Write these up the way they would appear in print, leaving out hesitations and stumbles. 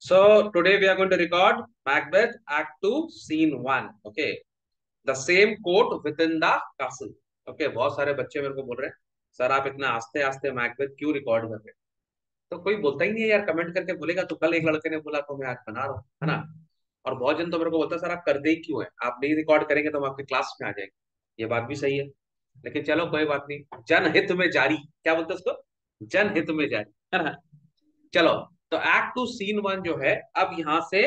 So today we are going to record Macbeth Act 2 Scene 1. Okay. The same court within the castle. Okay. बहुत सारे बच्चे मेरे को बोल रहे हैं सर आप इतना आस्ते आस्ते मैकबेथ क्यों रिकॉर्ड कर रहे हैं। तो कोई बोलता ही नहीं है यार, कमेंट करके बोलेगा तो कल एक लड़के ने बोला तो मैं आज बना रहा हूँ, है ना। और बहुत जन तो मेरे को बोलता है सर आप करते ही क्यों है, आप नहीं रिकॉर्ड करेंगे तो हम आपकी क्लास में आ जाएंगे। ये बात भी सही है, लेकिन चलो कोई बात नहीं। जनहित में जारी, क्या बोलते हैं उसको, जनहित में जारी, है ना। चलो, तो एक्ट टू सीन वन जो है अब यहाँ से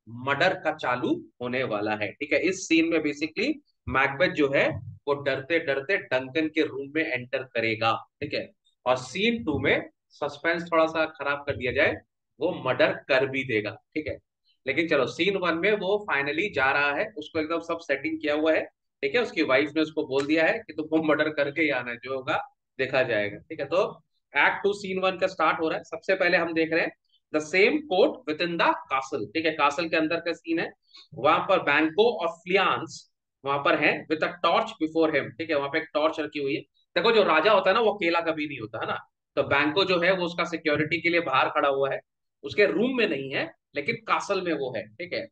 मर्डर का चालू होने वाला है। ठीक है, इस सीन में बेसिकली मैकबेथ जो है वो डरते डरते डंकन के रूम में एंटर करेगा। ठीक है, और सीन टू में सस्पेंस थोड़ा सा खराब कर दिया जाए, वो मर्डर कर भी देगा। ठीक है, लेकिन चलो सीन वन में वो फाइनली जा रहा है, उसको एकदम सब सेटिंग किया हुआ है। ठीक है, उसकी वाइफ ने उसको बोल दिया है कि तुमको मर्डर करके ही आना है, जो होगा देखा जाएगा। ठीक है, तो एक्ट टू सीन वन का स्टार्ट हो रहा है। सबसे पहले हम देख रहे हैं the same court with in the castle. ठीक है, कासल के अंदर का सीन है। वहां पर बैंको और फ्लियांस वहां पर है with a torch before him. ठीक है, वहां पे एक टॉर्च रखी हुई है। देखो जो राजा होता है ना वो अकेला कभी नहीं होता, है ना। तो बैंको जो है वो उसका सिक्योरिटी के लिए बाहर खड़ा हुआ है, उसके रूम में नहीं है, लेकिन कासल में वो है। ठीक है,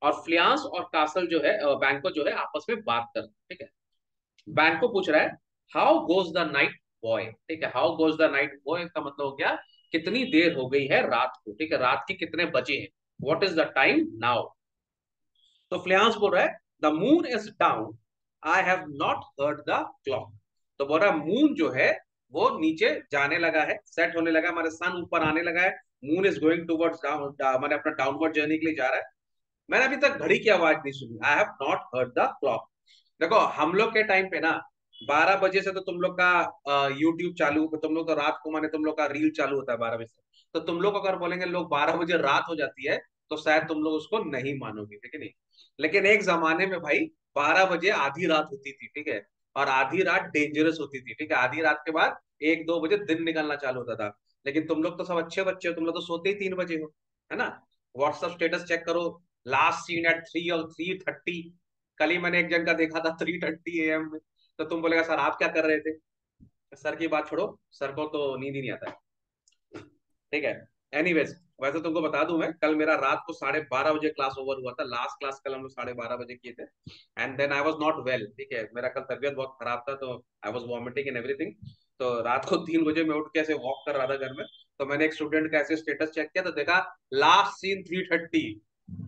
और फ्लियांस और कासल जो है बैंको जो है आपस में बात कर। ठीक है, बैंक को पूछ रहा है how goes the night boy. ठीक है, how goes the night boy का मतलब हो गया कितनी देर हो गई है रात को। ठीक है, रात के कितने बजे हैं, what is the time now. तो फ्लियांस बोल रहा है the moon is down, I have not heard the clock. तो बोल रहा है मून जो है वो नीचे जाने लगा है, सेट होने लगा है, हमारे सन ऊपर आने लगा है। Moon is going towards down, मैंने अपना डाउनवर्ड जर्नी के लिए जा रहा है। मैंने अभी तक घड़ी की आवाज नहीं सुनी, I have not heard the clock. देखो हम लोग के टाइम पे ना 12 बजे से तो तुम लोग का यूट्यूब चालू, तुम लोग तो रात को माने तुम लोग का रील चालू होता है 12 बजे से। तो तुम लोग अगर बोलेंगे लोग 12 बजे रात हो जाती है तो शायद तुम लोग उसको नहीं मानोगे, ठीक है नहीं। लेकिन एक जमाने में भाई 12 बजे आधी रात होती थी। ठीक है, और आधी रात डेंजरस होती थी। ठीक है, आधी रात के बाद 1-2 बजे दिन निकलना चालू होता था। लेकिन तुम लोग तो सब अच्छे बच्चे हो, तुम लोग तो सोते ही 3 बजे हो, है ना। व्हाट्सएप स्टेटस चेक करो, लास्ट सीन एट 3 और 3:30। कल ही मैंने एक जन का देखा था 3:30 AM में। तो तुम बोलेगा सर आप क्या कर रहे थे। सर की बात छोड़ो, सर को तो नींद ही नहीं आता है। ठीक है, एनीवेज वैसे तुमको बता दूं, मैं कल मेरा रात को 12:30 बजे क्लास ओवर हुआ था। लास्ट क्लास कल हम लोग 12:30 बजे किए थे। And then I was not well. ठीक है, मेरा कल तबियत बहुत खराब था, तो I was vomiting and everything. तो रात को 3 बजे मैं उठ के ऐसे वॉक कर रहा था घर में। तो मैंने एक स्टूडेंट का ऐसे स्टेटस चेक किया तो देखा लास्ट सीन 3:30।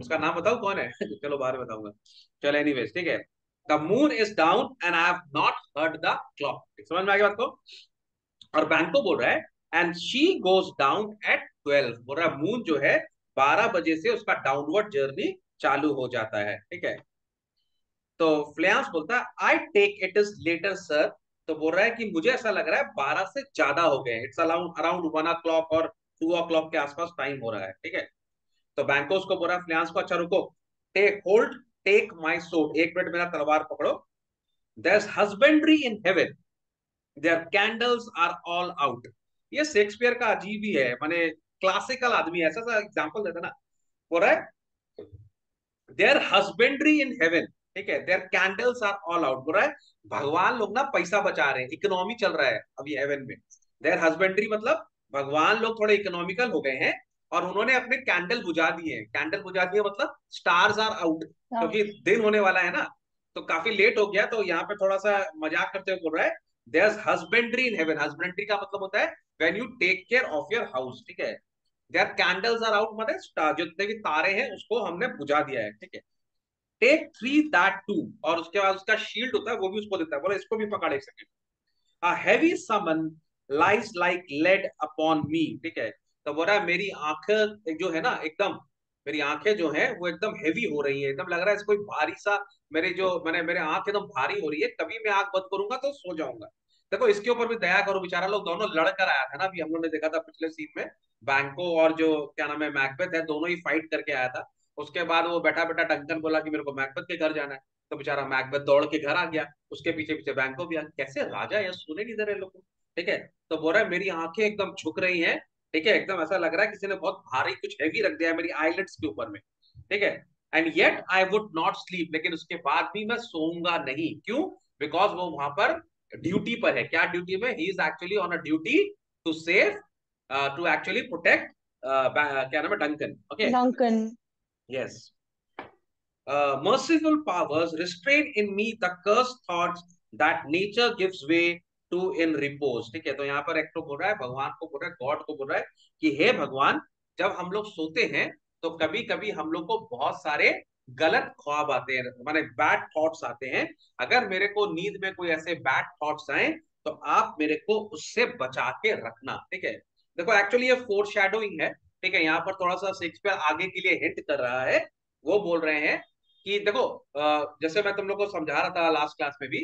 उसका नाम बताऊं कौन है चलो बाद में बताऊंगा। चलो एनीवेज, ठीक है, the moon is down and I have not heard the clock. समझ में आ गया बात को। और बैंको बोल रहा है and she goes down at 12। बोल रहा है मून जो है 12 बजे से उसका डाउनवर्ड जर्नी चालू हो जाता है। ठीक है, तो फ्लेयांस बोलता है I take it is later sir. तो बोल रहा है कि मुझे ऐसा लग रहा है 12 से ज्यादा हो गए, इट्स अराउंड अराउंड 1 o'clock और 2 o'clock के आसपास टाइम हो रहा है। ठीक है, तो बैंकोस को बोल रहा है फ्लेयांस को अच्छा रुको, take hold, take my sword, 1 minute मेरा तलवार पकड़ो। There is husbandry in heaven, there candles are all out. ये शेक्सपियर का अजीब ही है, माने क्लासिकल आदमी ऐसा सा एग्जांपल देता ना। बोल रहा है देयर हस्बेंड्री इन हेवन, ठीक है, there candles are all out. बोल रहा है भगवान लोग ना पैसा बचा रहे हैं, इकोनॉमी चल रहा है अभी हेवन में। देयर हस्बेंड्री मतलब भगवान लोग थोड़े इकोनॉमिकल हो गए हैं और उन्होंने अपने कैंडल बुझा दिए हैं। कैंडल बुझा दिए मतलब स्टार्स आर आउट, क्योंकि दिन होने वाला है ना, तो काफी लेट हो गया। तो यहाँ पे थोड़ा सा मजाक करते हुए बोल रहा है there husbandry in heaven. Husbandry का मतलब होता है when you take care of your house. ठीक है, देयर कैंडल्स आर आउट मतलब जितने भी तारे हैं उसको हमने बुझा दिया है। ठीक है, टेक 3 दैट टू, और उसके बाद उसका शील्ड होता है वो भी उसको देता है, बोले इसको भी पकड़ एक second. A heavy summon lies like lead upon me. ठीक है, तो बोल रहा है मेरी आंखें जो है ना एकदम, मेरी आंखें जो है वो एकदम हैवी हो रही है, एकदम लग रहा है कोई भारी सा, मेरे जो मैंने मेरे आंख एकदम भारी हो रही है, कभी मैं आंख बंद करूंगा तो सो जाऊंगा। देखो इसके ऊपर भी दया करो, बेचारा लोग दोनों लड़कर आया था ना, अभी हम लोग ने देखा था पिछले सीन में बैंको और जो क्या नाम है मैकबेथ है, दोनों ही फाइट करके आया था। उसके बाद वो बैठा बैठा डंकन बोला कि मेरे को मैकबेथ के घर जाना है। तो बेचारा मैकबेथ दौड़ के घर आ गया, उसके पीछे पीछे बैंको भी आ गया। कैसे राजा या सोने की तरह लोग। ठीक है, तो बोल रहा है मेरी आंखें एकदम झुक रही हैं। ठीक है, एकदम ऐसा लग रहा है किसी ने बहुत भारी कुछ हैवी रख दिया है मेरी आईलिड्स के ऊपर में। ठीक है, and yet I would not sleep, लेकिन उसके बाद भी मैं सोऊंगा नहीं। क्यों? बिकॉज वो वहां पर ड्यूटी पर है। क्या ड्यूटी में? He is actually on a duty to save, to actually protect क्या नाम है, Duncan, okay. Duncan. Yes. merciful powers restrain in me the cursed thoughts that nature gives way to in repose। ठीक है, तो यहाँ पर एक तो बोल रहा है, भगवान को बोल रहा है, गॉड को बोल रहा है कि हे भगवान, जब हम लोग सोते हैं तो कभी कभी हम लोग को बहुत सारे गलत ख्वाब आते हैं, माने बैड थॉट्स आते हैं। अगर मेरे को नींद में कोई ऐसे बैड थॉट्स आए तो आप मेरे को उससे बचा के रखना। ठीक है, देखो एक्चुअली ये फोर शेडोइंग है। ठीक है, यहाँ पर थोड़ा सा शेक्सपियर आगे के लिए हिंट कर रहा है। वो बोल रहे हैं कि देखो, जैसे मैं तुम लोग को समझा रहा था लास्ट क्लास में भी,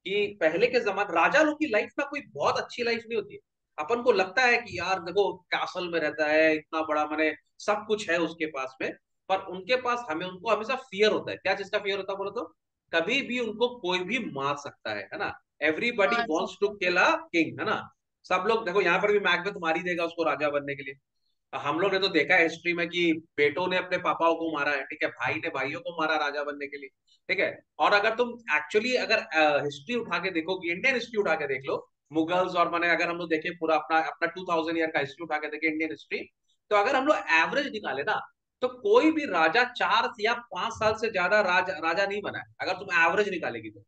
कि पहले के जमाने राजा लोग की लाइफ ना कोई बहुत अच्छी लाइफ नहीं होती है। अपन को लगता है कि यार देखो कैसल में रहता है, इतना बड़ा माने सब कुछ है उसके पास में, पर उनके पास हमें उनको हमेशा फियर होता है। क्या चीज का फियर होता है बोलो तो? कभी भी उनको कोई भी मार सकता है ना। एवरीबडी मार वॉन्ट्स टू सकते हैं। किल अ किंग, है ना। सब लोग देखो, यहाँ पर भी मैकबेथ मार ही देगा उसको राजा बनने के लिए। हम लोग ने तो देखा है हिस्ट्री में कि बेटों ने अपने पापाओं को मारा है, ठीक है, भाई ने भाइयों को मारा राजा बनने के लिए। ठीक है, और अगर तुम एक्चुअली अगर हिस्ट्री उठा के देखोगे, इंडियन हिस्ट्री उठा के देख लो, मुगल्स और मैंने अगर हम लोग देखें पूरा अपना अपना 2000 ईयर का हिस्ट्री उठा के देखें इंडियन हिस्ट्री, तो अगर हम लोग एवरेज निकाले ना, तो कोई भी राजा 4 या 5 साल से ज्यादा राजा नहीं बना है, अगर तुम एवरेज निकालेगी तो।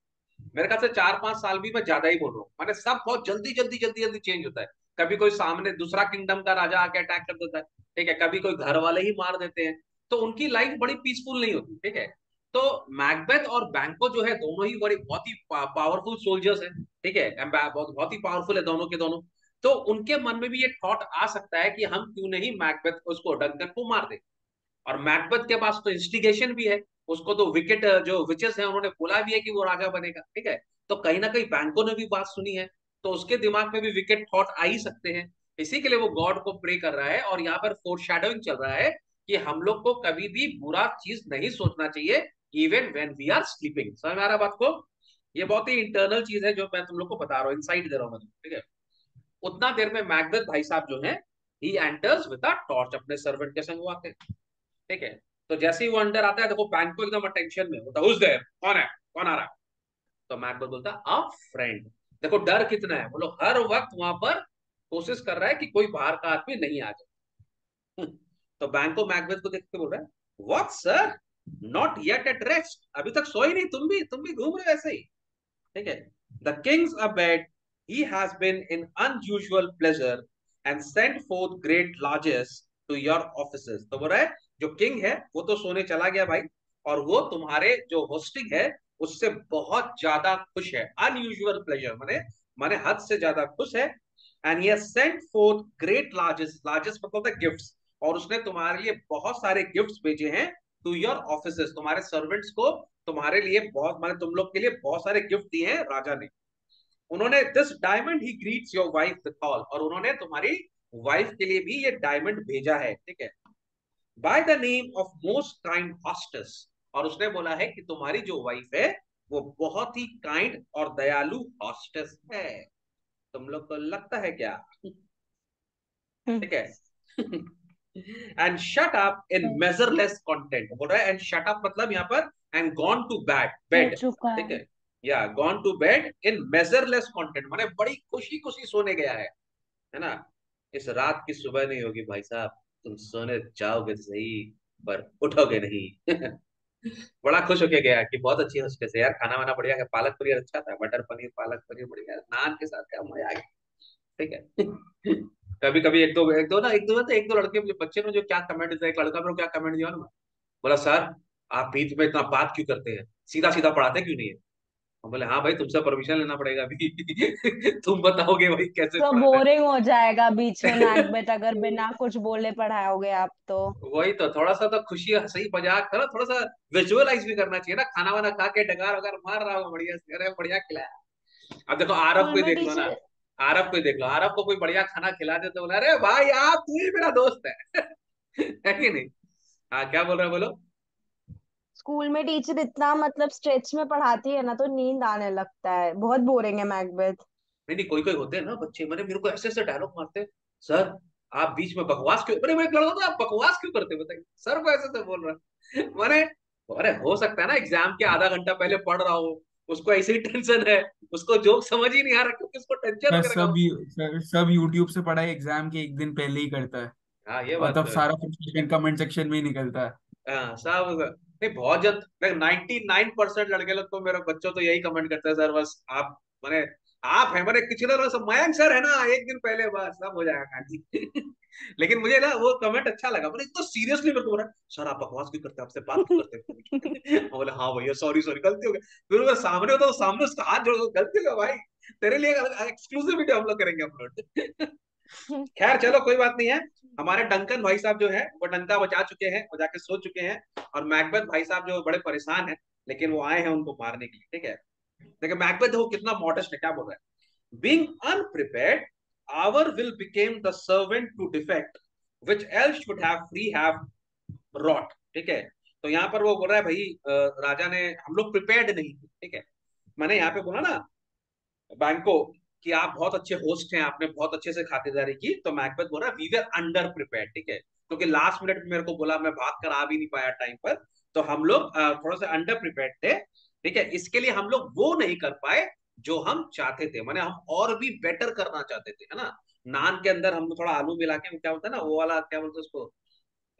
मेरे ख्याल से 4-5 साल भी मैं ज्यादा ही बोल रहा हूँ, मैंने सब बहुत जल्दी जल्दी जल्दी जल्दी चेंज होता है। कभी कोई सामने दूसरा किंगडम का राजा आके अटैक कर देता है, ठीक है, कभी कोई घर वाले ही मार देते हैं। तो उनकी लाइफ बड़ी पीसफुल नहीं होती। ठीक है, तो मैकबेथ और बैंको जो है दोनों ही बड़ी बहुत ही पावरफुल सोल्जर्स हैं। ठीक है, बहुत बहुत ही पावरफुल है दोनों के दोनों। तो उनके मन में भी ये थॉट आ सकता है कि हम क्यों नहीं मैकबेथ उसको डंकन को मार दे। और मैकबेथ के पास तो इंस्टिगेशन भी है, उसको तो विकेट जो विचेस हैं उन्होंने बोला भी है कि वो राजा बनेगा। ठीक है, तो कहीं ना कहीं बैंको ने भी बात सुनी है, तो उसके दिमाग में भी विकेट थॉट आ ही सकते हैं। इसी के लिए वो गॉड को प्रे कर रहा है, और यहाँ पर फोरशैडोइंग चल रहा है कि हम लोग को कभी भी बुरा चीज नहीं सोचना चाहिए, even when we are sleeping. समझ में आ रहा बात को? ये बहुत ही इंटरनल चीज है जो मैं तुम लोग को बता रहा हूँ, इनसाइट दे रहा हूँ मैं। ठीक है, उतना देर में मैकबेथ भाई साहब जो है, he enters with a torch, अपने सर्वेंट के संग वो आते हैं। ठीक है, तो जैसे ही वो अंदर आता है, देखो बैंक को एकदम अटेंशन में होता है, हुज देयर, कौन है, कौन आ रहा है? तो मैकबेथ बोलता है अ फ्रेंड। देखो डर कितना है, वो लोग हर वक्त वहां पर कोशिश कर रहा है कि कोई बाहर का आदमी नहीं आ जाए। तो बैंक को मैकबेथ को देख के बोल रहा है, what sir, not yet at rest, अभी तक सोई नहीं, तुम भी घूम रहे हो ऐसे ही। ठीक है, the king's abed, he has been in unusual pleasure and sent forth great largess to your offices. तो बोल रहा है जो किंग है वो तो सोने चला गया भाई, और वो तुम्हारे जो होस्टिंग है उससे बहुत ज्यादा खुश है। अनयूजुअल प्लेजर माने माने हद से ज्यादा खुश है। And he has sent forth great largess, largess मतलब है गिफ्ट्स, और उसने तुम्हारे लिए बहुत सारे गिफ्ट्स भेजे हैं टू योर ऑफिसेस, तुम्हारे सर्वेंट्स को तुम्हारे लिए बहुत, माने तुम लोग के लिए बहुत सारे गिफ्ट दिए हैं राजा ने। उन्होंने this diamond he greets your wife with all, और उन्होंने तुम्हारी वाइफ के लिए भी ये डायमंड भेजा है। ठीक है, by the name of most kind hostess, और उसने बोला है कि तुम्हारी जो वाइफ है वो बहुत ही काइंड और दयालु हॉस्टेस है। तुम लोग को लगता है क्या? ठीक है। And shut up in measureless content, बोल रहा है एंड शट अप मतलब यहाँ पर एंड गॉन टू बैड हो बेड। चुका ठीक है। है, या gone to bed in measureless content माने बड़ी खुशी खुशी सोने गया है ना। इस रात की सुबह नहीं होगी भाई साहब, तुम सोने जाओगे तो सही, पर उठोगे नहीं। बड़ा खुश होके गया कि बहुत अच्छी हॉस्टेस है यार, खाना वाना बढ़िया है, पालक पनीर अच्छा था, मटर पनीर पालक पनीर बढ़िया, नान के साथ क्या मजा आ गया। ठीक है। कभी कभी एक दो लड़के बच्चे ने जो क्या कमेंट दिया, एक लड़का मेरे को क्या कमेंट दिया ना, बोला सर आप बीच में इतना बात क्यों करते हैं, सीधा सीधा पढ़ाते क्यों नहीं है? हम बोले हाँ भाई, तुमसे परमिशन लेना पड़ेगा अभी। तुम बताओगे भाई कैसे तो पढ़ाना है। बोरिंग हो जाएगा बीच में मैकबेथ, अगर बिना कुछ बोले पढ़ाओगे आप तो। वही तो, थोड़ा सा तो खुशी हंसी मजाक करो, थोड़ा सा विजुअलाइज भी करना चाहिए ना, खाना वाना खा के डकार वगार मार रहा हो बढ़िया से, अरे बढ़िया खिलाया। अब देखो आरव स्कूल को ही में देख लो ना, टीचर आरव को ही देख लो, आरव को कोई बढ़िया खाना खिला दे तो बोला अरे भाई आप तू ही मेरा दोस्त है। है कि नहीं? हाँ क्या बोल रहे हो, बोलो। स्कूल में टीचर इतना मतलब स्ट्रेच में पढ़ाती है ना, तो नींद आने लगता है, बहुत बोरिंग है मैकबेथ। नहीं नहीं, कोई कोई होते हैं ना बच्चे, मैंने मेरे को ऐसे ऐसे डायलॉग मारते हैं, सर आप बीच में बकवास क्यों, मैंने एक लड़का था, आप बकवास क्यों करते हो बताइए, सर को ऐसे से बोल रहा है। मैंने, अरे हो सकता है ना एग्जाम के आधा घंटा पहले पढ़ रहा हो, उसको ऐसी टेंशन है, उसको जोक समझ ही नहीं आ रहा क्योंकि उसको टेंशन सर वगैरह का। सब यूट्यूब से पढ़ाई एग्जाम के एक दिन पहले ही करता है। हाँ ये और बात तब तो है। सारा फ्रस्ट्रेशन कमेंट सेक्शन में ही निकलता है। हाँ सब नहीं, बहुत जन 99% लड़के लोग तो मेरे बच्चों तो यही कमेंट करते हैं, सर बस आप मैंने आप है मैंने कुछ ना सब मयंक सर है ना एक दिन पहले बस सब हो जाएगा कहानी। लेकिन मुझे ना वो कमेंट अच्छा लगा, मैंने इतना सीरियसली मेरे को बोला सर आप बकवास क्यों करते हैं, आपसे बात क्यों करते हैं। मैं बोले हाँ भैया सॉरी सॉरी गलती हो गई। फिर अगर सामने होता तो सामने उसका हाथ जोड़ दो, गलती हो गया भाई, तेरे लिए एक्सक्लूसिविटी हम लोग करेंगे अपलोड। खैर चलो कोई बात नहीं है। हमारे डंकन भाई साहब जो है वो डंका बजा चुके हैं, वो जाके सो चुके हैं, और मैकबेथ भाई साहब जो बड़े परेशान हैं, लेकिन वो आए हैं उनको मारने के लिए, ठीक है। देखिए मैकबेथ देखो कितना मॉडेस्ट है, क्या बोल रहा है, being unprepared our will became the servant to defect which else should have free have wrought, ठीक है। तो यहाँ पर वो बोल रहा है भाई राजा ने, हम लोग प्रिपेयर्ड नहीं थे, ठीक है। मैंने यहाँ पे बोला ना बैंको कि आप बहुत अच्छे होस्ट हैं, आपने बहुत अच्छे से खातिरदारी की, तो मैकबेथ बोल रहा है वी वर अंडर प्रिपेयर्ड, ठीक है, क्योंकि लास्ट मिनट में मेरे को बोला, मैं भाग कर आ भी नहीं पाया टाइम पर, तो हम लोग थोड़ा सा अंडर प्रिपेयर्ड थे, ठीक है। इसके लिए हम लोग वो नहीं कर पाए जो हम चाहते थे, माने हम और भी बेटर करना चाहते थे, है ना। नान के अंदर हम लोग थोड़ा आलू मिला के, क्या बोलते हैं ना वो वाला, क्या बोलते हैं उसको,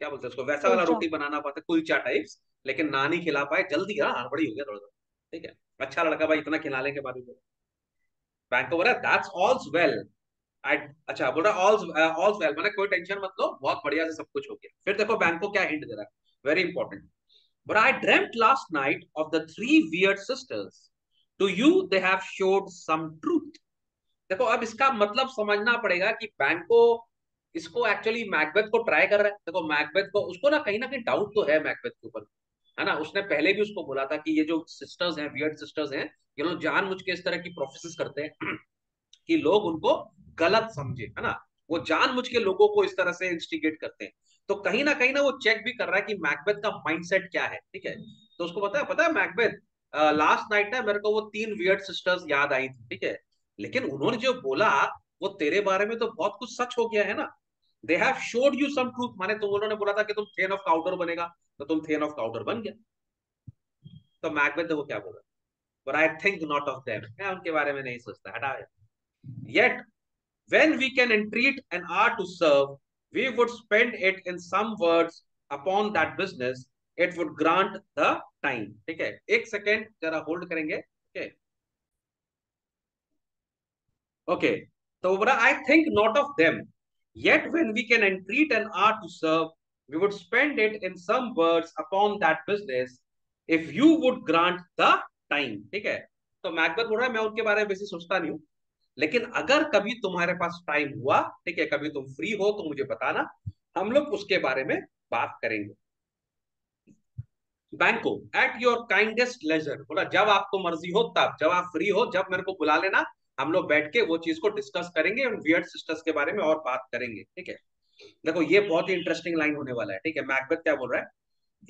क्या बोलते हैं उसको, वैसा वाला कुलचा। रोटी बनाना पाते, कुलचा टाइप्स, लेकिन नान ही खिला पाए, जल्दी हाँ हड़बड़ी हो गया थोड़ा सा, ठीक है। अच्छा लड़का भाई, इतना खिलाने के बाद भी बैंक को बोला दैट्स ऑल्स वेल। आई अच्छा बोल रहा ऑल्स ऑल्स वेल, मैंने कोई टेंशन मत लो, बहुत बढ़िया से सब कुछ हो गया। फिर देखो बैंक को क्या हिंट दे रहा है, very important, but I dreamed last night of the three weird sisters, to you they have showed some truth. देखो अब इसका मतलब समझना पड़ेगा कि बैंक को, इसको एक्चुअली मैकबेथ को ट्राई कर रहा है। देखो मैकबेथ को, उसको ना कहीं डाउट तो है मैकबेथ के ऊपर, है ना। उसने पहले भी उसको बोला था कि ये जो सिस्टर्स हैं, वियर्ड सिस्टर्स हैं, ये लोग जानबूझ के इस तरह की प्रोफेसिस करते हैं कि लोग उनको गलत समझे, है ना। वो जानबूझ के लोगों को इस तरह से इंस्टिगेट करते हैं। तो कहीं ना वो चेक भी कर रहा है कि मैकबेथ का माइंडसेट क्या है, ठीक है। तो उसको पता है मैकबेथ, लास्ट नाइट ना मेरे को वो तीन वियर्ड सिस्टर्स याद आई थी, ठीक है, लेकिन उन्होंने जो बोला वो तेरे बारे में तो बहुत कुछ सच हो गया है ना। They have showed you some truth, माने तुम, उन्होंने बोला था कि तुम थेन ऑफ काउटर बनेगा, तो तुम थेन ऑफ काउटर बन गया। तो मैकबेथ देखो क्या बोला, but I think not of them, मैं उनके बारे में नहीं सोचता, हटा। Yet, when we can entreat an hour to serve, we would spend it in some words upon that business. It would grant the time. ठीक है, एक सेकेंड जरा होल्ड करेंगे, ओके ओके। तो वो बोला I think not of them, yet when we can entreat an hour to serve, we would spend it in some words upon that business, if you would grant the time, ठीक है। तो Macbeth बोल रहा है मैं उनके बारे में बेसी सोचता नहीं हूँ, लेकिन अगर कभी तुम्हारे पास टाइम हुआ, ठीक है, कभी तुम फ्री हो तो मुझे बताना, हम लोग उसके बारे में बात करेंगे। बैंको एट योर काइंडेस्ट लेजर, बोला जब आपको मर्जी हो, तब जब आप फ्री हो, जब मेरे को बुला लेना, हम लोग बैठ के वो चीज को डिस्कस करेंगे, वियर्ड सिस्टर्स के बारे में और बात करेंगे, ठीक है। देखो ये बहुत ही इंटरेस्टिंग लाइन होने वाला है, ठीक है। मैकबेथ क्या बोल रहा है,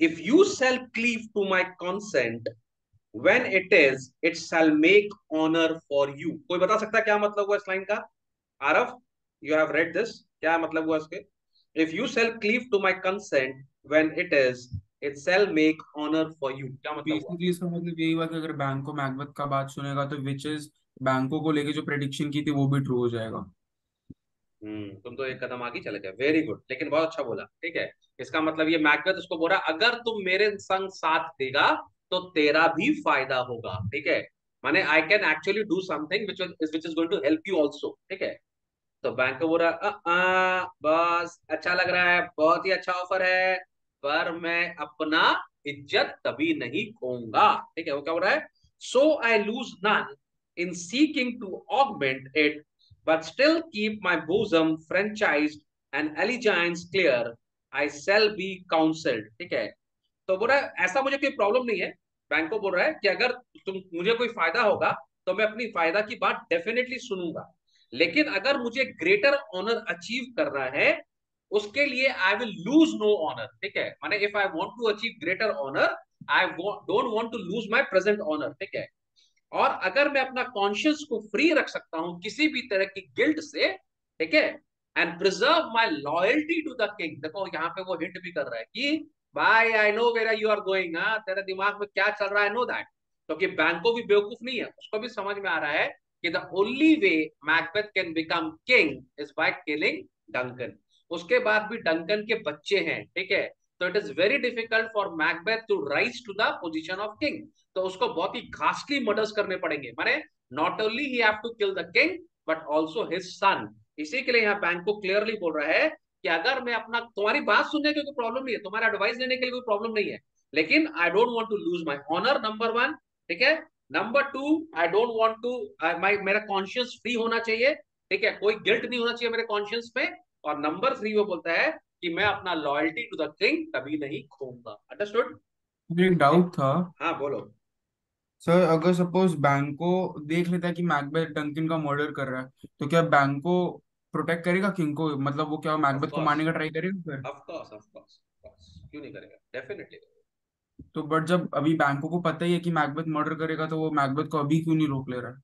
if you shall cleave to my consent when it shall make honor for you। कोई बता सकता है क्या मतलब हुआ इस लाइन का, Aarav, you have read this, क्या मतलब हुआ इसके, if you shall cleave to my consent when it shall make honor for you, क्या मतलब हुआ। बेसिकली इसका मतलब यही हुआ कि अगर बैंको मैकबेथ का बात सुनेगा तो विच इज बैंको को लेके जो प्रेडिक्शन की थी वो भी ट्रू हो जाएगा। तुम तो एक कदम आगे चले गए, वेरी गुड, लेकिन बहुत अच्छा बोला, ठीक है। इसका मतलब ये मैकबेथ उसको बोला अगर तुम मेरे संग साथ देगा तो तेरा भी फायदा होगा, ठीक है। माने I can actually do something which is going to help you also, ठीक है। तो बैंक को बोल रहा बस अच्छा लग रहा है, बहुत ही अच्छा ऑफर है, पर मैं अपना इज्जत कभी नहीं खोऊंगा, ठीक है। वो क्या बोल रहा है, so I lose none in seeking to augment it, but still keep my bosom franchised and allegiance clear, I shall be counseled, ठीक है। तो बोल रहा है ऐसा मुझे कोई प्रॉब्लम नहीं है, बैंक को बोल रहा है कि अगर तुम मुझे कोई फायदा होगा तो मैं अपनी फायदा की बात डेफिनेटली सुनूंगा, लेकिन अगर मुझे ग्रेटर ऑनर अचीव करना है उसके लिए I will lose no honour, ठीक है। माने if I want to achieve greater honour, I don't want to lose my present honour, ठीक है। और अगर मैं अपना कॉन्शियस को फ्री रख सकता हूं किसी भी तरह की गिल्ट से, ठीक है, and preserve my loyalty to the king, देखो यहाँ पे वो हिंट भी कर रहा है कि भाई I know where you are going, तेरे दिमाग में क्या चल रहा है, नो दैट। क्योंकि बैंको भी बेवकूफ नहीं है, उसको भी समझ में आ रहा है कि the only way Macbeth can become king is by killing Duncan. उसके बाद भी डंकन के बच्चे हैं, ठीक है। तो it is very difficult for Macbeth to rise to the position of king. तो उसको बहुत ही घास्टली मर्डर्स करने पड़ेंगे, माने not only he have to kill the king but also his son. इसी के लिए यहाँ बैंको क्लियरली बोल रहा है कि अगर मैं अपना, तुम्हारी बात सुनने की कोई प्रॉब्लम नहीं है, तुम्हारा एडवाइस लेने के लिए कोई प्रॉब्लम नहीं है, लेकिन I don't want to lose my honour, number one, ठीक है। Number two, I don't want to, मेरा कॉन्शियस फ्री होना चाहिए, ठीक है, कोई गिल्ट नहीं होना चाहिए मेरे कॉन्शियस में। और नंबर थ्री वो बोलता है कि मैं अपना लॉयल्टी टू द किंग कभी नहीं खोऊंगा। अंडरस्टूड? मुझे एक डाउट था हाँ बोलो। सर, अगर सपोज बैंको देख लेता है कि मैकबेथ डंकिन का मर्डर कर रहा है, तो क्या बैंको प्रोटेक्ट करेगा किंग को? मतलब वो क्या ऑफ मैकबेथ को कोर्स, मारने का ट्राई करेगा फिर? Of course, of course, of course, क्यों नहीं करेगा, डेफिनेटली। तो बट जब अभी बैंको को पता ही है कि मैकबेथ मर्डर करेगा, तो वो मैकबेथ को अभी क्यों नहीं रोक ले रहा है?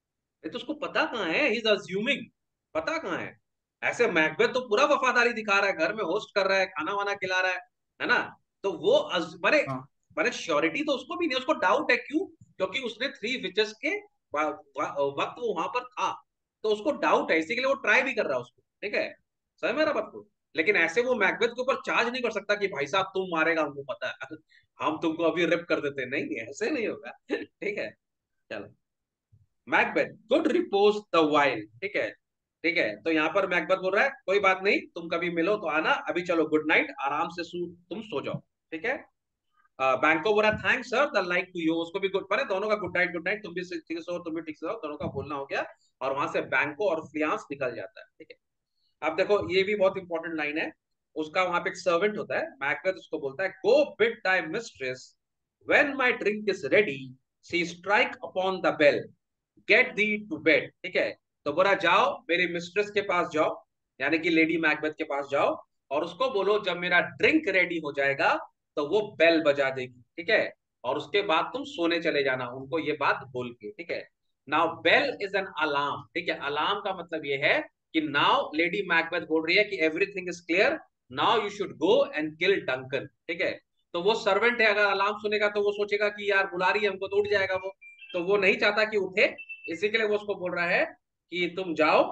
ये तो उसको पता कहाँ है, ही इज अज्यूमिंग, पता कहाँ है। ऐसे मैकबेथ तो पूरा वफादारी दिखा रहा है, घर में होस्ट कर रहा है, खाना वाना खिला रहा है ना। तो वो माने हाँ। माने श्योरिटी तो उसको भी नहीं, उसको डाउट है, क्यों? क्योंकि उसने थ्री विचेस के वक्त वो वहां पर था, तो उसको डाउट है, इसी के लिए वो ट्राई भी कर रहा है उसको, ठीक है। समझ मेरा बात को। लेकिन ऐसे वो मैकबेथ के ऊपर चार्ज नहीं कर सकता कि भाई साहब तुम मारेगा, हमको पता है, हम तुमको अभी रिप कर देते, नहीं ऐसे नहीं होगा। ठीक है, चलो। Macbeth good repose the while, ठीक है, ठीक है। तो यहाँ पर मैकबेथ बोल रहा है कोई बात नहीं, तुम कभी मिलो तो आना, अभी चलो गुड नाइट, आराम से तुम सो जाओ, ठीक है। बैंको बोला thanks sir the like to you, उसको भी गुड, पर दोनों का गुड नाइट, गुड नाइट, तुम भी ठीक से सो, तुम भी ठीक से सो, दोनों का बोलना हो गया। और वहां से बैंको और फ्लियांस निकल जाता है, ठीक है। अब देखो ये भी बहुत इंपॉर्टेंट लाइन है, उसका वहां पे एक सर्वेंट होता है, मैकबेथ उसको बोलता है go bid thy mistress when my drink is ready she strike upon the bell get thee to bed, ठीक है। तो बोला जाओ मेरी मिस्ट्रेस के पास जाओ, यानी कि लेडी मैकबेथ के पास जाओ, और उसको बोलो जब मेरा ड्रिंक रेडी हो जाएगा तो वो बेल बजा देगी, ठीक है। और उसके बाद तुम सोने चले जाना, उनको ये बात बोल के, ठीक है। Now bell is an alarm, ठीक है। अलार्म का मतलब ये है कि नाउ लेडी मैकबेथ बोल रही है कि everything is clear, now you should go and kill Duncan, ठीक है। तो वो सर्वेंट है, अगर अलार्म सुनेगा तो वो सोचेगा कि यार बुला रही है हमको, तो उठ जाएगा वो, तो वो नहीं चाहता कि उठे, इसी के लिए वो उसको बोल रहा है कि तुम जाओ,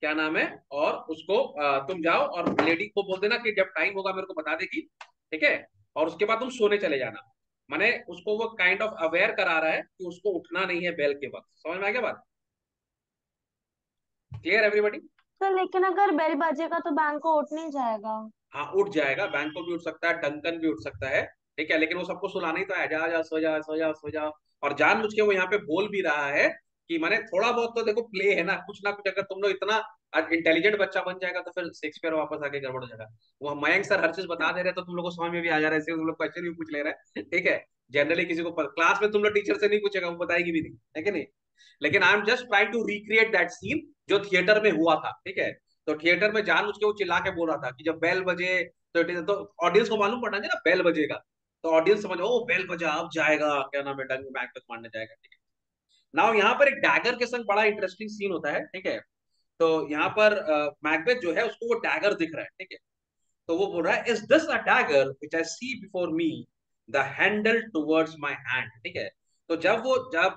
क्या नाम है, और उसको तुम जाओ और लेडी को बोल देना कि जब टाइम होगा मेरे को बता देगी, ठीक है। और उसके बाद तुम सोने चले जाना, माने उसको वो काइंड ऑफ अवेयर करा रहा है कि उसको उठना नहीं है बेल के वक्त। समझ में आ गया बात? Clear everybody? तो लेकिन अगर बेल बजेगा तो बैंक को उठ नहीं जाएगा? हाँ उठ जाएगा, बैंको भी उठ सकता है, डंकन भी उठ सकता है, ठीक है। लेकिन वो सबको सुलाना ही तो है, जा जा सो जा सो जा सो जा। और जानबूझ के वो यहाँ पे बोल भी रहा है कि माने थोड़ा बहुत तो देखो प्ले है ना कुछ, अगर तुम लोग इतना इंटेलिजेंट बच्चा बन जाएगा तो फिर शेक्सपियर वापस आके गड़बड़ हो जाएगा। वो मयंक सर हर चीज बता दे रहे तो तुम लोग को समझ में भी आ जा रहा है, इसलिए तुम लोग क्वेश्चन भी पूछ ले रहे हैं, ठीक है। जनरली किसी को क्लास में तुम लोग टीचर से नहीं पूछेगा, वो बताएगी भी नहीं, है कि नहीं। लेकिन I am just trying to recreate that scene जो थिएटर में हुआ था, ठीक है। तो थिएटर में जानबूझ के वो चिल्ला के बोल रहा था कि जब बेल बजे तो ऑडियंस को मालूम पड़ना चाहिए ना बेल बजेगा, तो ऑडियंस समझ ओ बेल बजा अब जाएगा, क्या नाम है, डंक मैकबेथ मारने जाएगा, ठीक है। नाउ यहाँ पर एक डैगर के संग बड़ा इंटरेस्टिंग सीन होता है, ठीक है। तो यहाँ पर मैकबेथ जो है उसको वो डैगर दिख रहा है, ठीक है। तो वो बोल रहा है is this a dagger which I see before me the handle towards my hand, ठीक है। तो जब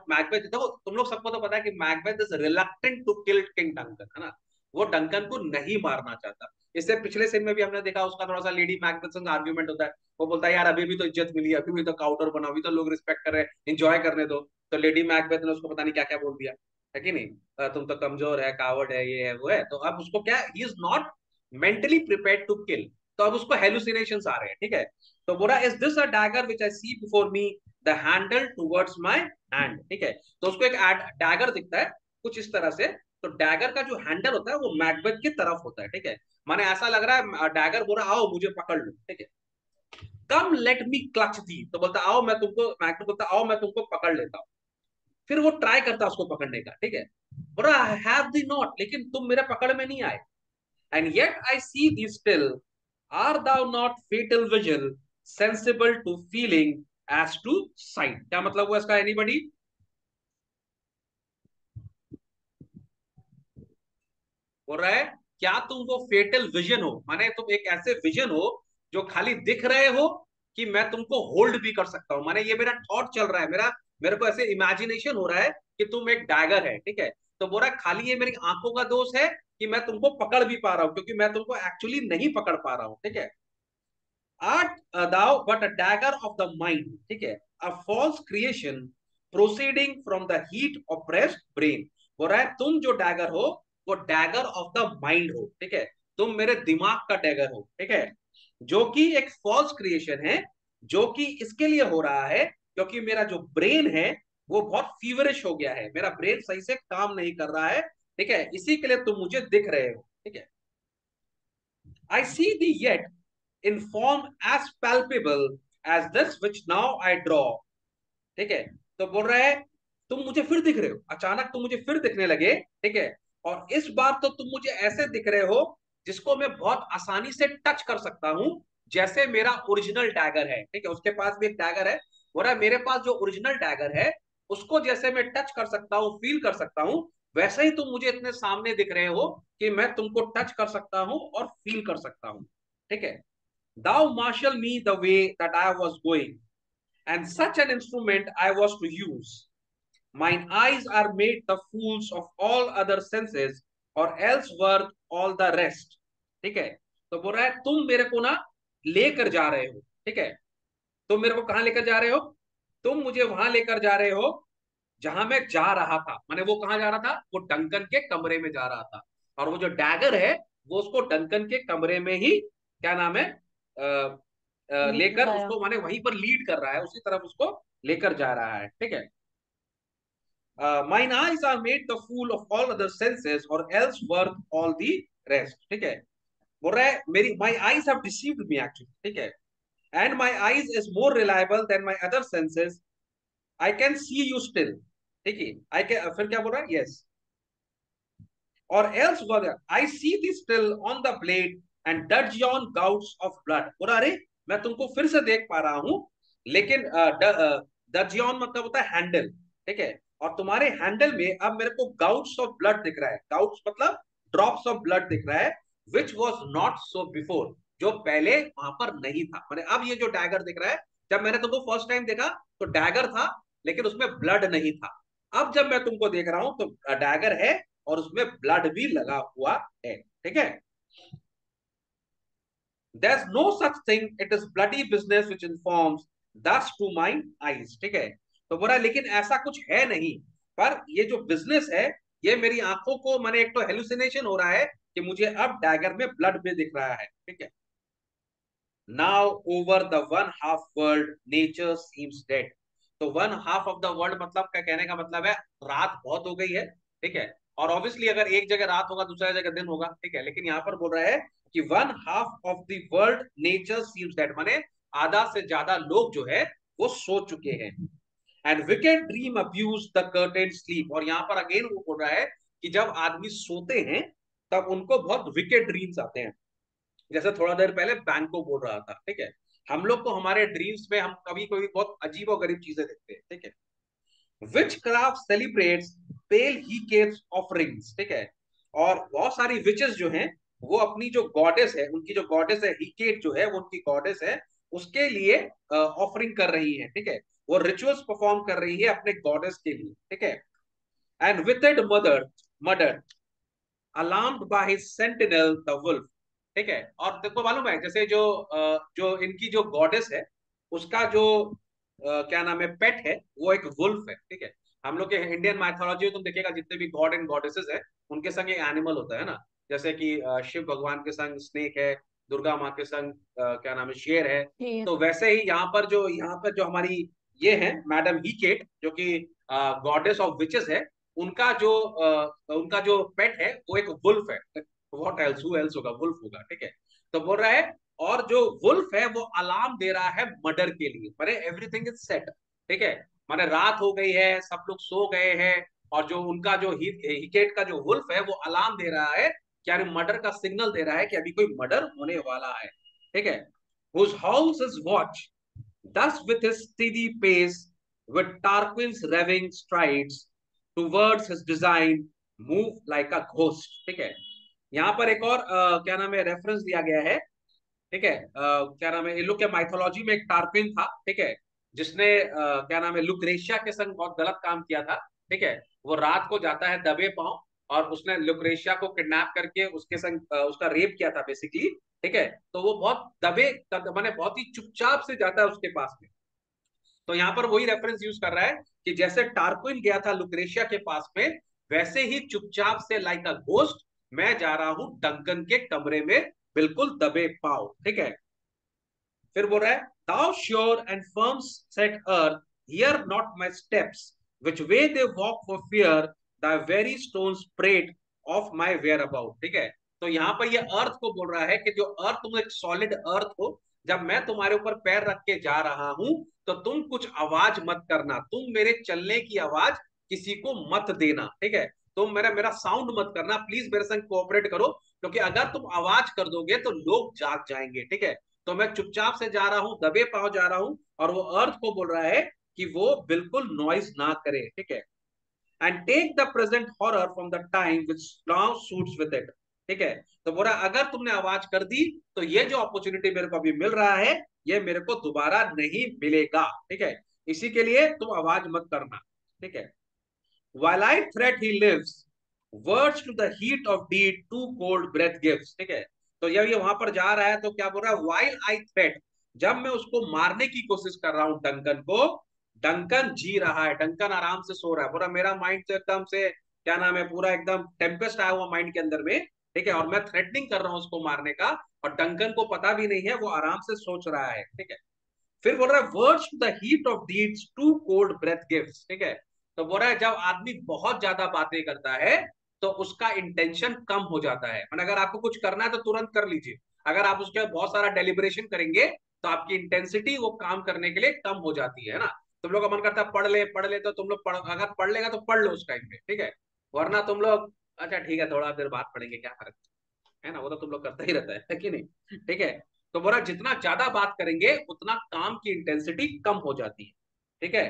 मैकबेथ, देखो तुम लोग सबको तो पता है कि Macbeth is reluctant to kill king Duncan, है ना। वो डंकन को नहीं मारना चाहता। इससे पिछले सीन में भी हमने देखा उसका थोड़ा सा लेडी मैकबेथ से आर्ग्यूमेंट होता है, वो बोलता है यार अभी भी तो इज्जत मिली है, अभी भी तो काउंटर बना, अभी तो लोग रिस्पेक्ट कर रहे हैं, एंजॉय करने दो। तो लेडी मैकबेथ ने उसको पता नहीं क्या क्या बोल दिया, है कि नहीं, तुम तो कमजोर है, कावर्ड है, ये है वो है। तो अब उसको क्या, he is not mentally prepared to kill, तो अब उसको हेलुसिनेशंस आ रहे हैं, ठीक है। तो बोला is this a dagger which I see before me the handle towards my hand, ठीक है। तो उसको एक डैगर दिखता है कुछ इस तरह से। तो डैगर का जो हैंडल होता है वो मैकबेथ की तरफ होता है, ठीक है। माने ऐसा लग रहा है डैगर बोल रहा आओ मुझे पकड़ लो, ठीक है। कम लेट मी क्लच दी, तो बोलता आओ मैं तुमको, मैकबेथ बोलता आओ मैं तुमको पकड़ लेता हूँ। फिर वो ट्राई करता है उसको पकड़ने का, ठीक है। बोल रहा हैव दी नॉट, लेकिन तुम मेरे पकड़ में नहीं आए। And yet I see thee still. Are thou not fatal vigil, sensible to feeling as to sight? क्या मतलब हुआ इसका, anybody? बोल रहा है क्या तुम वो फेटल विजन हो, माने तुम एक ऐसे विजन हो जो खाली दिख रहे हो कि मैं तुमको होल्ड भी कर सकता हूं, माने ये मेरा थॉट चल रहा है, मेरा मेरे को ऐसे इमेजिनेशन हो रहा है कि तुम एक डैगर है, ठीक है। तो बोल रहा है खाली ये मेरी आंखों का दोष है कि मैं तुमको पकड़ भी पा रहा हूं, क्योंकि मैं तुमको एक्चुअली नहीं पकड़ पा रहा हूं, ठीक है। Art thou but a dagger of the mind, ठीक है, a false creation proceeding from the heat oppressed brain. बोल रहा है तुम जो डैगर हो वो डैगर ऑफ द माइंड हो, ठीक है, तुम मेरे दिमाग का डैगर हो, ठीक है, जो कि एक फॉल्स क्रिएशन है, जो कि इसके लिए हो रहा है क्योंकि मेरा जो ब्रेन है वो बहुत फीवरिश हो गया है, मेरा ब्रेन सही से काम नहीं कर रहा है, ठीक है, इसी के लिए तुम मुझे दिख रहे हो, ठीक है। आई सी दी yet in form as palpable as this which now I draw, ठीक है। तो बोल रहा है तुम मुझे फिर दिख रहे हो, अचानक तुम मुझे फिर दिखने लगे, ठीक है, और इस बार तो तुम मुझे ऐसे दिख रहे हो जिसको मैं बहुत आसानी से टच कर सकता हूं, जैसे मेरा ओरिजिनल डैगर है, ठीक है, उसके पास भी एक डैगर है, बोल रहा है मेरे पास जो ओरिजिनल डैगर है उसको जैसे मैं टच कर सकता हूँ, फील कर सकता हूँ, वैसे ही तुम मुझे इतने सामने दिख रहे हो कि मैं तुमको टच कर सकता हूँ और फील कर सकता हूँ, ठीक है। Thou marshal me the way that I was going, and such an instrument I was to use. Mine eyes are made the fools of all other senses, or else worth all the rest. ठीक है, तो बोल रहा है तुम मेरे को ना लेकर जा रहे हो, ठीक है, तुम मेरे को कहां लेकर जा रहे हो, तुम मुझे वहां लेकर जा रहे हो जहां मैं जा रहा था, माने वो कहां जा रहा था, वो डंकन के कमरे में जा रहा था, और वो जो डैगर है वो उसको डंकन के कमरे में ही क्या नाम है लेकर लाया। उसको माने वहीं पर लीड कर रहा है, उसी तरफ उसको लेकर जा रहा है, ठीक है। Mine eyes are made the fool of all other senses or else worth all the rest, ठीक है, बोल रहा है मेरी my eyes have deceived me actually, ठीक है, and my eyes is more reliable than my other senses, I can see you still, ठीक है, आई कैन, फिर क्या बोल रहा है, yes, or else whether I see thee still on the blade and dudgeon gouts of blood। बोला अरे मैं तुमको फिर से देख पा रहा हूं, लेकिन दर्जियन मतलब होता है हैंडल, ठीक है, और तुम्हारे हैंडल में अब मेरे को गाउट्स ऑफ ब्लड दिख रहा है, गाउट्स मतलब ड्रॉप्स ऑफ ब्लड दिख रहा है, which was not so before, जो पहले वहां पर नहीं था, मैंने अब ये जो डैगर दिख रहा है, जब मैंने तुमको फर्स्ट टाइम देखा तो डैगर था लेकिन उसमें ब्लड नहीं था, अब जब मैं तुमको देख रहा हूं तो डैगर है और उसमें ब्लड भी लगा हुआ है, ठीक है। There's no such thing, it is bloody business which informs thus to my eyes, ठीक है, तो बोला लेकिन ऐसा कुछ है नहीं, पर ये जो बिजनेस है ये मेरी आंखों को माने एक तो हेलुसिनेशन हो रहा है कि मुझे अब डैगर में ब्लड भी दिख रहा है, ठीक है। Now over the one half world nature seems dead, तो one half of the world मतलब क्या कहने का मतलब है रात बहुत हो गई है, ठीक है, और ऑब्वियसली अगर एक जगह रात होगा दूसरी जगह दिन होगा, ठीक है, लेकिन यहाँ पर बोल रहा है कि one half of the world nature seems dead, माने आधा से ज्यादा लोग जो है वो सो चुके हैं, and wicked dream abuse the curtain sleep, और यहाँ पर अगेन वो बोल रहा है कि जब आदमी सोते हैं तब उनको बहुत विकेड ड्रीम्स आते हैं, जैसे थोड़ा देर पहले बैंक को बोल रहा था, ठीक है, हम लोग को हमारे ड्रीम्स में हम कभी कभी बहुत अजीब और गरीब चीजें देखते हैं, ठीक है। विच क्राफ्ट सेलिब्रेट्स पेल हीकेट्स ऑफरिंग्स, ठीक है, और बहुत सारी विचेस जो हैं वो अपनी जो गॉडेस है, उनकी जो गॉडेस है हीकेट जो है वो उनकी गॉडेस है, उसके लिए ऑफरिंग कर रही है, ठीक है, वो रिचुअल्स परफॉर्म कर रही है अपने गॉडेस के लिए, ठीक है। एंड विथेड murder alarmed by his sentinel the wolf, ठीक है, और देखो मालूम है जैसे जो इनकी जो गॉडेस है उसका जो क्या नाम है पेट है वो एक वुल्फ है, ठीक है, हम लोग के इंडियन माइथोलॉजी में तुम देखिएगा जितने भी गॉड एंड गॉडेसेस है उनके संग एक एनिमल होता है ना, जैसे कि शिव भगवान के संग स्नेक है, दुर्गा माँ के संग क्या नाम है शेर है, ठीक। तो वैसे ही यहाँ पर जो हमारी ये है मैडम हीकेट जो कि गॉडेस ऑफ विचेस है, उनका जो पेट है वो एक वुल्फ है, व्हाट एल्स हु एल्स होगा, वुल्फ होगा, ठीक है, तो बोल रहा है और जो वुल्फ है वो अलार्म दे रहा है मर्डर के लिए, माने एवरीथिंग इज सेट, ठीक है, माने रात हो गई है सब लोग सो गए हैं, और जो उनका जो हिकेट का जो वुल्फ है वो अलार्म दे रहा है कि यार मर्डर का सिग्नल दे रहा है कि अभी कोई मर्डर होने वाला है, ठीक है। whose house is watch thus with his steady pace with Tarquin's revving strides towards his design move like a ghost, ठीक है, यहाँ पर एक और क्या नाम है रेफरेंस दिया गया है, ठीक है, क्या नाम है इन लोग के माइथोलॉजी में एक टार्पिन था, ठीक है, जिसने क्या नाम है लुक्रेशिया के संग बहुत गलत काम किया था, ठीक है। वो रात को जाता है दबे पांव, और उसने लुक्रेशिया को किडनैप करके उसके संग उसका रेप किया था बेसिकली, ठीक है। तो वो बहुत दबे माने बहुत ही चुपचाप से जाता है उसके पास में। तो यहाँ पर वही रेफरेंस यूज कर रहा है कि जैसे टार्क्विन गया था लुक्रेशिया के पास में, वैसे ही चुपचाप से लाइक अ घोस्ट मैं जा रहा हूं डंकन के कमरे में, बिल्कुल दबे पाओ, ठीक है। फिर बोल रहा है, thou sure and firm set earth, hear not my steps, which way they walk for fear, thy very stones prate of my whereabout, ठीक है। तो यहाँ पर ये अर्थ को बोल रहा है कि जो अर्थ, तुम एक सॉलिड अर्थ हो, जब मैं तुम्हारे ऊपर पैर रख के जा रहा हूं तो तुम कुछ आवाज मत करना, तुम मेरे चलने की आवाज किसी को मत देना, ठीक है। तुम मेरा मेरा साउंड मत करना, प्लीज मेरे संग कोऑपरेट करो, क्योंकि अगर तुम आवाज कर दोगे तो लोग जाग जाएंगे, ठीक है। तो मैं चुपचाप से जा रहा हूं, दबे पांव जा रहा हूं, और वो अर्थ को बोल रहा है कि वो बिल्कुल नॉइज ना करे, ठीक है। And take the present horror from the time which now suits with it, ठीक है। तो बोला अगर तुमने आवाज कर दी तो ये जो अपॉर्चुनिटी मेरे को अभी मिल रहा है ये मेरे को दोबारा नहीं मिलेगा, ठीक है। इसी के लिए तुम आवाज मत करना, ठीक है। While I threat he lives, words to the heat of deed too cold breath gives, ठीक है। तो जब ये वहां पर जा रहा है तो क्या बोल रहा है, while I threat, जब मैं उसको मारने की कोशिश कर रहा हूं डंकन को, डंकन जी रहा है, डंकन आराम से सो रहा है, पूरा मेरा माइंड तो एकदम से क्या नाम है, पूरा एकदम टेम्पेस्ट आया हुआ माइंड के अंदर में, ठीक है। और मैं थ्रेटनिंग कर रहा हूं उसको मारने का, और डंकन को पता भी नहीं है, वो आराम से सोच रहा है, ठीक है। फिर बोल रहा है words to the heat of deeds too cold breath gives, ठीक है। तो बोल रहा है जब आदमी बहुत ज्यादा बातें करता है तो उसका इंटेंशन कम हो जाता है, मतलब अगर आपको कुछ करना है तो तुरंत कर लीजिए, अगर आप उसके बहुत सारा डेलिब्रेशन करेंगे तो आपकी इंटेंसिटी वो काम करने के लिए कम हो जाती है ना। तुम लोग का मन करता है पढ़ ले, तो तुम लोग अगर पढ़ लेगा तो पढ़ लो उस टाइम पे, ठीक है। वरना तुम लोग अच्छा ठीक है थोड़ा देर बाद पढ़ेंगे, क्या फर्क है ना, वो तो तुम लोग करता ही रहता है कि नहीं, ठीक है। तो बोला जितना ज्यादा बात करेंगे उतना काम की इंटेंसिटी कम हो जाती है, ठीक है।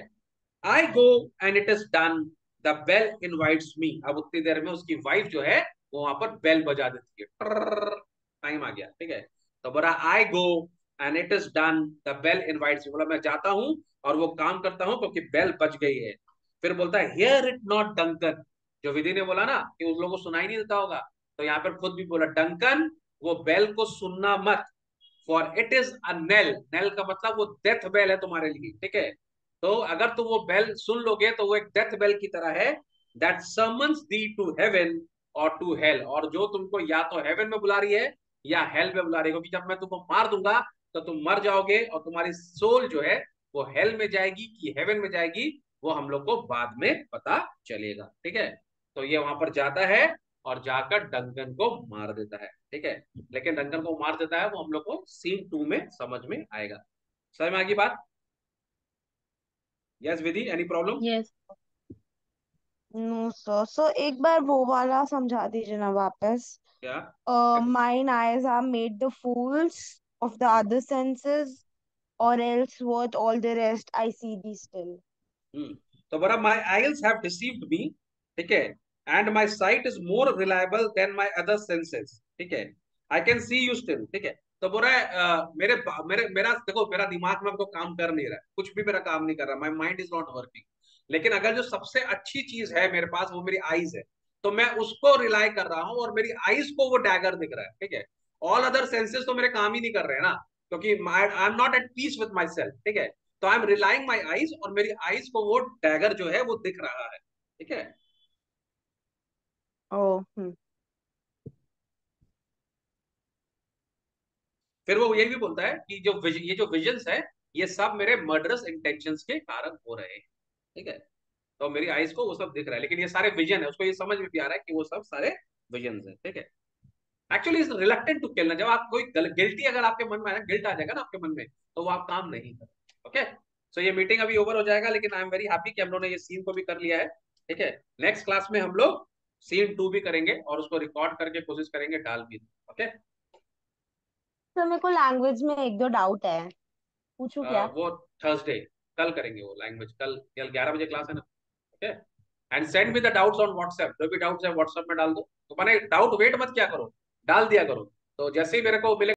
I go and it is done, the bell invites me, अब उतनी देर में उसकी वाइफ जो है वो वहां पर बेल बजा देती है, टाइम आ गया, ठीक है। तो बोला I go and it is done, the bell invites me, बोला मैं जाता हूं और वो काम करता हूं क्योंकि बेल बज गई है। फिर बोलता है हियर इट नॉट डंकन, जो विधि ने बोला ना कि उस लोगों को सुनाई नहीं देता होगा, तो यहाँ पर खुद भी बोला डंकन, वो बेल को सुनना मत, for it is a nail, nail का मतलब वो डेथ बेल है तुम्हारे लिए, ठीक है। तो अगर तुम वो बेल सुन लोगे तो वो एक डेथ बेल की तरह है, that summons thee to heaven और टू हेल, और जो तुमको या तो हेवन में बुला रही है या हेल में बुला रही है, क्योंकि जब मैं तुमको मार दूंगा तो तुम मर जाओगे और तुम्हारी सोल जो है वो हेल में जाएगी कि हेवन में जाएगी, वो हम लोग को बाद में पता चलेगा, ठीक है। तो ये वहां पर जाता है और जाकर डंकन को मार देता है, ठीक है। लेकिन डंकन को मार देता है वो हम लोग को सीन 2 में समझ में आएगा। समझ में आएगी बात? Yes Vidhi, any problem? Yes. No sir, so एक बार वो वाला समझा दीजिए ना वापस। क्या? Mine eyes are made the fools of the other senses, or else worth all the rest I see thee still. तो बोला माई आइल्स हैव डिसीव्ड मी, ठीक है, and my site is more reliable than my other senses, ठीक है, I can see you still, ठीक है। तो बोल रहा है मेरे मेरे मेरा देखो मेरा दिमाग में अब तो काम कर नहीं रहा है, कुछ भी मेरा काम नहीं कर रहा, my mind is not working, लेकिन अगर जो सबसे अच्छी चीज है मेरे पास वो मेरी आईज है, तो मैं उसको रिलाई कर रहा हूँ और मेरी आईज को वो डैगर दिख रहा है, ठीक है। ऑल अदर सेंसेस तो मेरे काम ही नहीं कर रहे हैं ना, क्योंकि I am not at peace with my self, ठीक है। तो I am relying my eyes, और मेरी आईज को वो डैगर जो है वो दिख रहा है, ठीक है। Oh, फिर वो ये भी बोलता है कि ये जो विजन्स है ये सब मेरे मर्डरस इंटेंशंस के कारण हो रहे हैं, ठीक है। तो मेरी आईज को वो सब दिख रहा है, लेकिन ये सारे विजन है, उसको ये समझ में भी आ रहा है कि वो सब सारे विजन्स है, ठीक है। Actually is reluctant to kill, जब आप कोई गिल्टी अगर आपके मन में आया, गिल्ट आ जाएगा ना आपके मन में, तो वो आप काम नहीं करें, ओके। सो ये मीटिंग अभी ओवर हो जाएगा, लेकिन आई एम वेरी हैप्पी कि हम लोगों ने ये सीन को भी कर लिया है, ठीक है। नेक्स्ट क्लास में हम लोग सीन 2 भी करेंगे और उसको रिकॉर्ड करके कोशिश करेंगे डाल भी, ओके। तो मेरे को लैंग्वेज में एक दो डाउट है, पूछूं क्या? वो थर्सडे, कल करेंगे वो लैंग्वेज, कल 11 बजे क्लास है ना, okay. And send me the doubts on WhatsApp, जो भी डाउट्स है व्हाट्सएप में डाल दो, तो मैंने डाउट वेट मत क्या करो, डाल दिया करो, तो जैसे ही मेरे को मिले